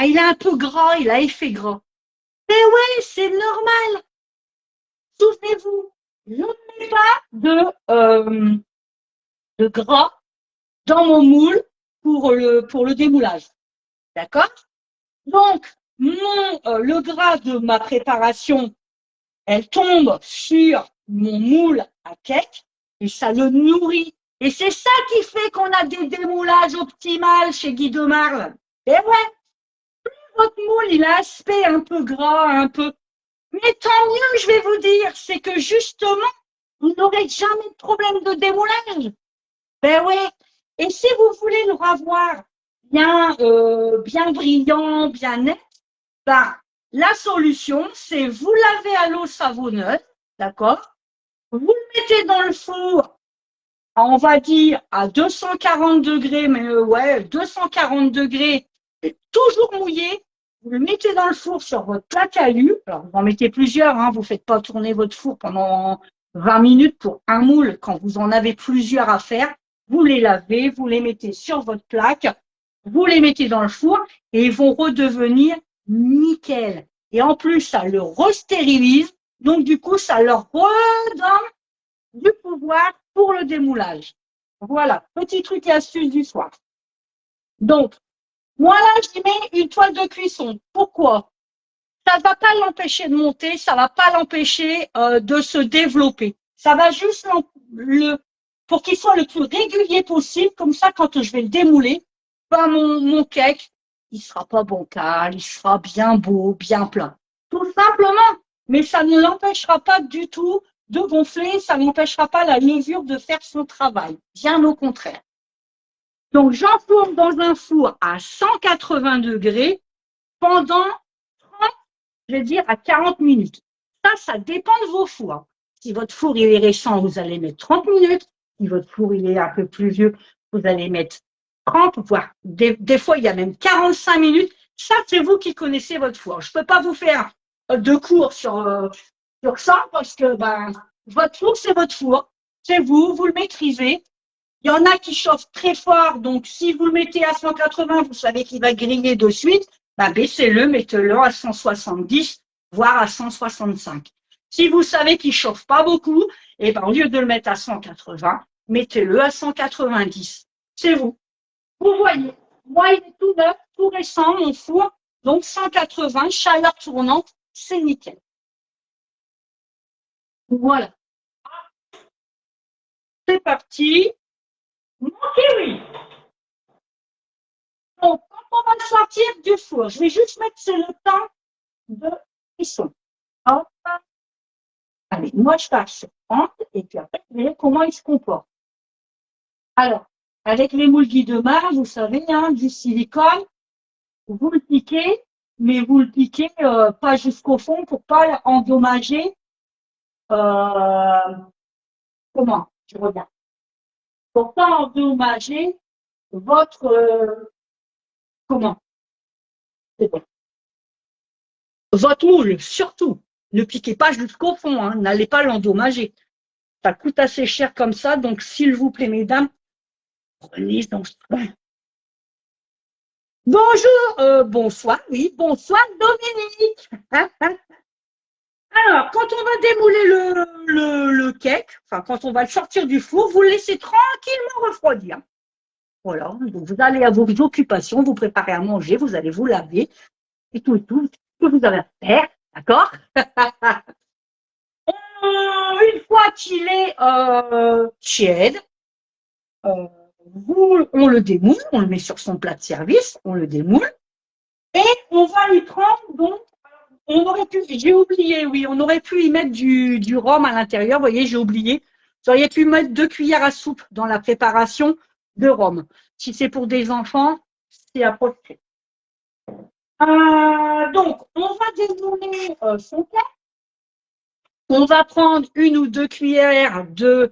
Speaker 1: il a un peu gras, il a effet gras. Mais ouais, c'est normal. Souvenez-vous, je ne mets pas de gras dans mon moule pour le démoulage. D'accord? Donc, le gras de ma préparation, elle tombe sur mon moule à cake et ça le nourrit. Et c'est ça qui fait qu'on a des démoulages optimales chez Guy de Marle. Et ouais, votre moule, il a aspect un peu gras, un peu. Mais tant mieux, je vais vous dire, c'est que justement, vous n'aurez jamais de problème de démoulage. Ben ouais. Et si vous voulez le revoir bien brillant, bien net, ben, la solution, c'est vous lavez à l'eau savonneuse, d'accord? Vous le mettez dans le four, on va dire à 240 degrés, mais ouais, 240 degrés, toujours mouillé. Vous le mettez dans le four sur votre plaque à alu. Alors, vous en mettez plusieurs, hein, vous ne faites pas tourner votre four pendant 20 minutes pour un moule. Quand vous en avez plusieurs à faire, vous les lavez, vous les mettez sur votre plaque, vous les mettez dans le four et ils vont redevenir nickel. Et en plus, ça le restérilise. Donc, du coup, ça leur redonne du pouvoir pour le démoulage. Voilà, petit truc et astuce du soir. Donc, moi là, j'y mets une toile de cuisson. Pourquoi? Ça ne va pas l'empêcher de monter, ça ne va pas l'empêcher de se développer. Ça va juste pour qu'il soit le plus régulier possible. Comme ça, quand je vais le démouler, ben mon cake, il ne sera pas bancal, il sera bien beau, bien plat. Tout simplement. Mais ça ne l'empêchera pas du tout de gonfler, ça n'empêchera pas la levure de faire son travail. Bien au contraire. Donc, j'enfourne dans un four à 180 degrés pendant 30, je vais dire, à 40 minutes. Ça dépend de vos fours. Si votre four il est récent, vous allez mettre 30 minutes. Si votre four il est un peu plus vieux, vous allez mettre 30, voire des fois, il y a même 45 minutes. Ça, c'est vous qui connaissez votre four. Je ne peux pas vous faire de cours sur ça parce que votre four, c'est votre four. C'est vous, vous le maîtrisez. Il y en a qui chauffent très fort, donc si vous le mettez à 180, vous savez qu'il va griller de suite, baissez-le, mettez-le à 170, voire à 165. Si vous savez qu'il ne chauffe pas beaucoup, au lieu de le mettre à 180, mettez-le à 190. C'est vous. Vous voyez, moi, il est tout neuf, tout récent, mon four, donc 180, chaleur tournante, c'est nickel. Voilà. C'est parti. Mon kiwi. Donc, quand on va le sortir du four, je vais juste mettre le temps de cuisson. Hop. Allez, moi, je passe sur 30 et puis après, vous verrez comment il se comporte. Alors, avec les moules Guy de Marle, vous savez, hein, du silicone, vous le piquez, mais vous le piquez pas jusqu'au fond pour pas endommager. Euh, comment? Je regarde. Pour pas endommager votre comment? C'est bon. Votre moule, surtout. Ne piquez pas jusqu'au fond, hein, n'allez pas l'endommager. Ça coûte assez cher comme ça, donc s'il vous plaît, mesdames, prenez dans ce coin. Bonjour, bonsoir, oui, bonsoir Dominique. Alors, quand on va démouler le cake, enfin quand on va le sortir du four, vous le laissez tranquillement refroidir. Voilà, donc vous allez à vos occupations, vous préparez à manger, vous allez vous laver et tout, ce que vous avez à faire, d'accord? Une fois qu'il est tiède, euh, on le démoule, on le met sur son plat de service, on le démoule et on va y prendre donc. On aurait pu, j'ai oublié, oui, on aurait pu y mettre du rhum à l'intérieur. Vous voyez, j'ai oublié. Vous auriez pu mettre 2 cuillères à soupe dans la préparation de rhum. Si c'est pour des enfants, c'est à proscrire. Donc, on va démouler son plat. On va prendre 1 ou 2 cuillères de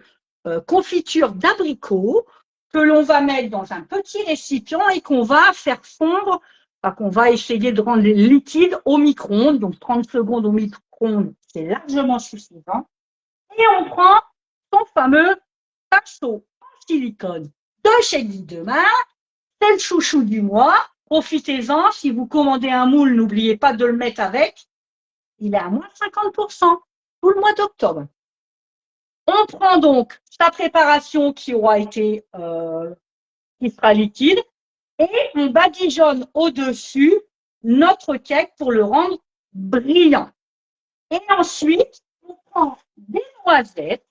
Speaker 1: confiture d'abricot que l'on va mettre dans un petit récipient et qu'on va faire fondre, enfin, qu'on va essayer de rendre liquide au micro-ondes. Donc 30 secondes au micro-ondes, c'est largement suffisant. Et on prend son fameux pinceau en silicone de chez Guy Demar. C'est le chouchou du mois. Profitez-en. Si vous commandez un moule, n'oubliez pas de le mettre avec. Il est à moins 50% tout le mois d'octobre. On prend donc sa préparation qui sera liquide et on badigeonne au-dessus notre cake pour le rendre brillant. Et ensuite, on prend des noisettes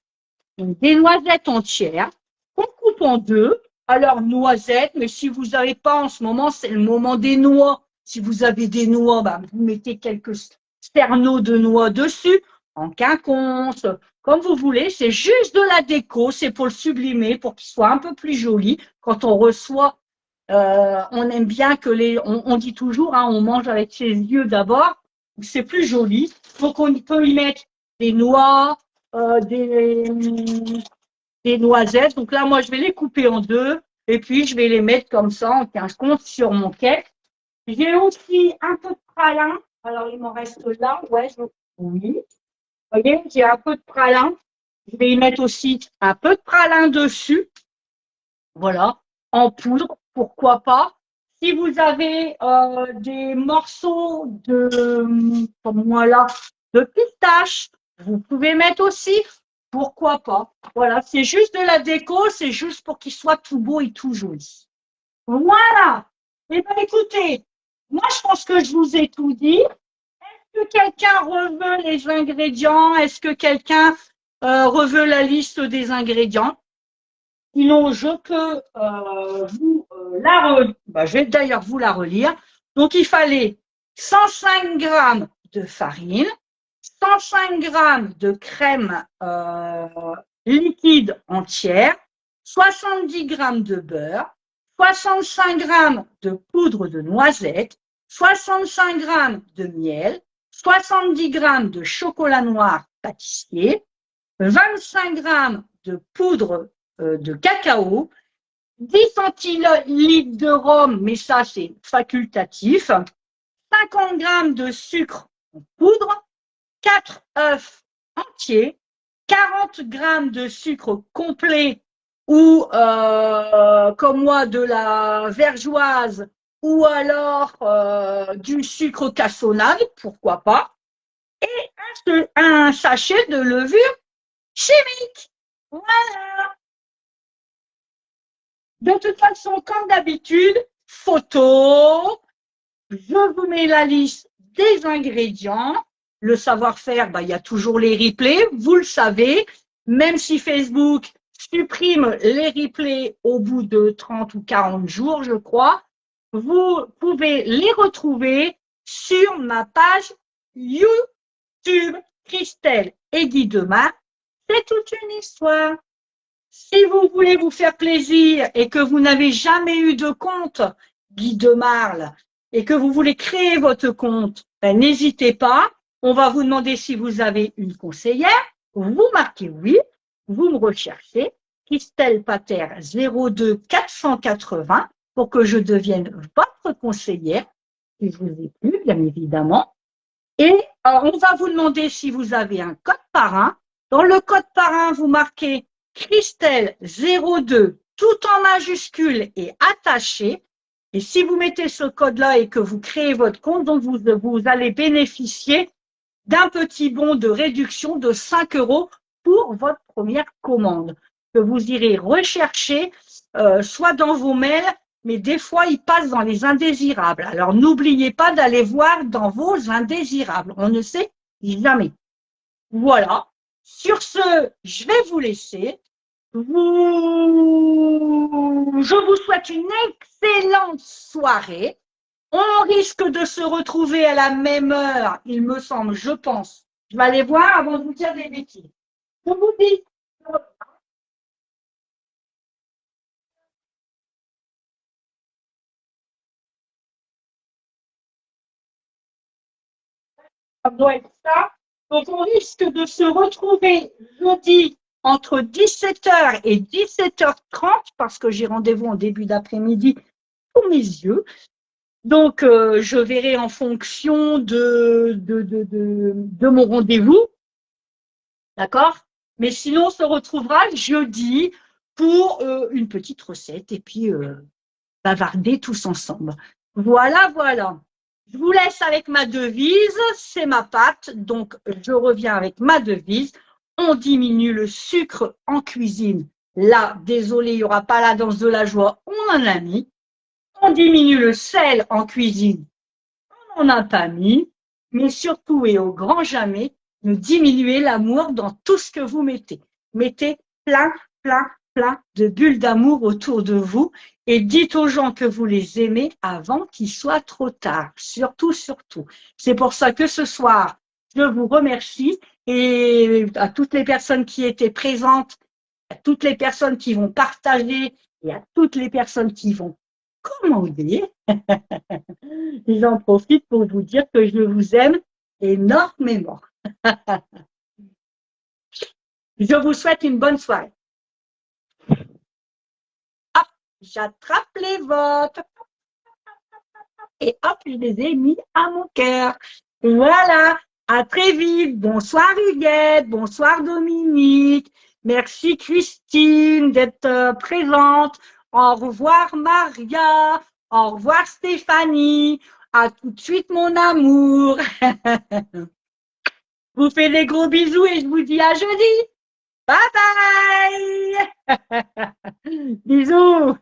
Speaker 1: entières qu'on coupe en deux. Alors, noisettes, mais si vous n'avez pas en ce moment, c'est le moment des noix. Si vous avez des noix, bah, vous mettez quelques sterneaux de noix dessus, en quinconce, comme vous voulez. C'est juste de la déco, c'est pour le sublimer, pour qu'il soit un peu plus joli. Quand on reçoit, on aime bien que on dit toujours, hein, on mange avec ses yeux d'abord, c'est plus joli. Donc, on peut y mettre des noix, des noisettes. Donc là, moi, je vais les couper en deux et puis je vais les mettre comme ça en quinconce sur mon cake. J'ai aussi un peu de pralin. Alors, il m'en reste là. Ouais, oui. Vous voyez, j'ai un peu de pralin. Je vais y mettre aussi un peu de pralin dessus. Voilà, en poudre, pourquoi pas. Si vous avez des morceaux comme moi là, de pistache, vous pouvez mettre aussi, pourquoi pas. Voilà, c'est juste de la déco, c'est juste pour qu'il soit tout beau et tout joli. Voilà. Eh bien, écoutez, moi, je pense que je vous ai tout dit. Est-ce que quelqu'un reveut les ingrédients? Est-ce que quelqu'un reveut la liste des ingrédients? Sinon, je peux vous je vais d'ailleurs vous la relire. Donc, il fallait 105 grammes de farine, 105 grammes de crème liquide entière, 70 grammes de beurre, 65 grammes de poudre de noisette, 65 grammes de miel, 70 grammes de chocolat noir pâtissier, 25 grammes de poudre de cacao, 10 centilitres de rhum, mais ça c'est facultatif, 50 grammes de sucre en poudre, 4 œufs entiers, 40 grammes de sucre complet ou comme moi de la vergeoise ou alors du sucre cassonade, pourquoi pas, et un sachet de levure chimique. Voilà. De toute façon, comme d'habitude, photo, je vous mets la liste des ingrédients. Le savoir-faire, il y a toujours les replays, vous le savez, même si Facebook supprime les replays au bout de 30 ou 40 jours, je crois, vous pouvez les retrouver sur ma page YouTube Christelle et Guy Demar. C'est toute une histoire. Si vous voulez vous faire plaisir et que vous n'avez jamais eu de compte Guy de Marle et que vous voulez créer votre compte, n'hésitez pas. On va vous demander si vous avez une conseillère. Vous marquez oui. Vous me recherchez. Christelle Pater 02 480 pour que je devienne votre conseillère. Si je vous ai plu, bien évidemment. Et on va vous demander si vous avez un code parrain. Dans le code parrain, vous marquez Christelle 02, tout en majuscule et attaché. Et si vous mettez ce code-là et que vous créez votre compte, donc vous allez bénéficier d'un petit bon de réduction de 5 € pour votre première commande que vous irez rechercher soit dans vos mails, mais des fois, ils passent dans les indésirables. Alors, n'oubliez pas d'aller voir dans vos indésirables. On ne sait jamais. Voilà. Sur ce, je vais vous laisser. Je vous souhaite une excellente soirée. On risque de se retrouver à la même heure, il me semble, je pense. Je vais aller voir avant de vous dire des bêtises. Je vous dis. Ça doit être ça. Donc, on risque de se retrouver jeudi entre 17h et 17h30 parce que j'ai rendez-vous en début d'après-midi pour mes yeux. Donc, je verrai en fonction de mon rendez-vous. D'accord? Mais sinon, on se retrouvera jeudi pour une petite recette et puis bavarder tous ensemble. Voilà, voilà. Je vous laisse avec ma devise, c'est ma pâte, donc je reviens avec ma devise. On diminue le sucre en cuisine. Là, désolé, il n'y aura pas la danse de la joie, on en a mis. On diminue le sel en cuisine, on n'en a pas mis. Mais surtout et au grand jamais, ne diminuez l'amour dans tout ce que vous mettez. Mettez plein, plein, plein de bulles d'amour autour de vous et dites aux gens que vous les aimez avant qu'il soit trop tard. Surtout, surtout. C'est pour ça que ce soir, je vous remercie et à toutes les personnes qui étaient présentes, à toutes les personnes qui vont partager et à toutes les personnes qui vont commander. J'en profite pour vous dire que je vous aime énormément. Je vous souhaite une bonne soirée. Hop, j'attrape les votes et hop, je les ai mis à mon cœur. Voilà, à très vite. Bonsoir Huguette, bonsoir Dominique. Merci Christine d'être présente. Au revoir Maria. Au revoir Stéphanie. À tout de suite mon amour. Je vous fais des gros bisous et je vous dis à jeudi. Bye bye. Bisous.